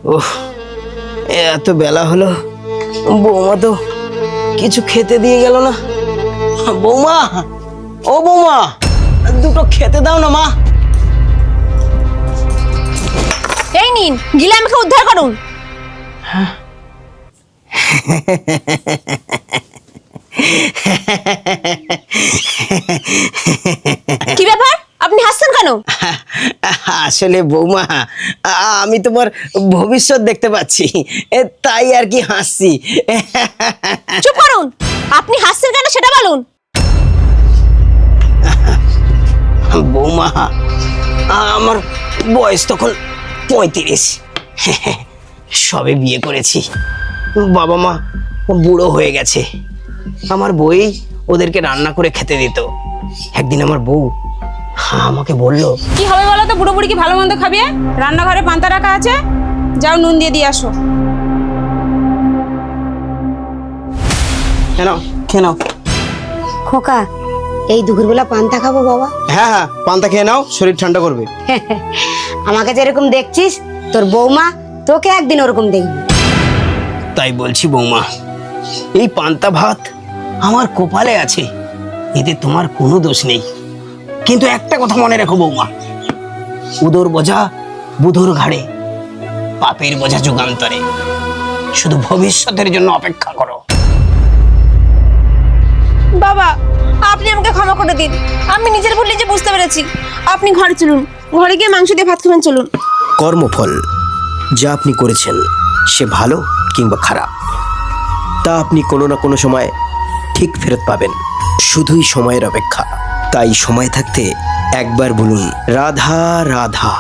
ওহ, এত বেলা হলো, বৌমা তো কিছু খেতে দিয়ে গেল না। বৌমা, ও বৌমা, দুটো খেতে দাও না মা। এই নিন, গিলে আমাকে উদ্ধার করুন। কি ব্যাপার, আপনি হাসছেন কেন? আসলে বৌমা, আমি তোমার ভবিষ্যৎ দেখতে পাচ্ছি, তাই আর কি হাসছি। চুপ করুন, আপনি হাসছেন কেন সেটা বলুন। বৌমা, আমার বয়স তখন 35, সবে বিয়ে করেছি। বাবা মা বুড়ো হয়ে গেছে, আমার বই ওদেরকে রান্না করে খেতে দিত। একদিন আমার বউ আমাকে বলল, কি হবে বলো তো, বুড়ো বুড়ি কি ভালো মন্দ খাবে? রান্নাঘরে পান্তা রাখা আছে, যাও নুন দিয়ে আসো। কেন খেয়ে নাও। খোকা, এই দুপুরবেলা পান্তা খাবো বাবা। হ্যাঁ হ্যাঁ, পান্তা খেয়ে নাও, শরীর ঠান্ডা করবে। আমাকে যেরকম দেখছিস, তোর বৌমা তোকে একদিন ওরকম দেখবি। তাই বলছি বৌমা, এই পান্তা ভাত আমার কপালে আছে, এতে তোমার কোনো দোষ নেই। কিন্তু একটা কথা মনে রেখো বৌমা, উদর বোঝা বুধুর ঘাড়ে, পাপের বোঝা যুগান্তরে। শুধু ভবিষ্যতের জন্য অপেক্ষা করো। বাবা, আপনি আমাকে ক্ষমা করে দিন, আমি নিজের ভুল নিজে বুঝতে পেরেছি। আপনি ঘরে চলুন, ঘরে গিয়ে মাংস দিয়ে ভাত খাবেন, চলুন। কর্মফল যা আপনি করেছেন, সে ভালো কিংবা খারাপ, তা আপনি কোনো না কোনো সময় ঠিক ফেরত পাবেন। শুধুই সময়ের অপেক্ষা। তাই সময় থাকতে একবার বলুন রাধা রাধা।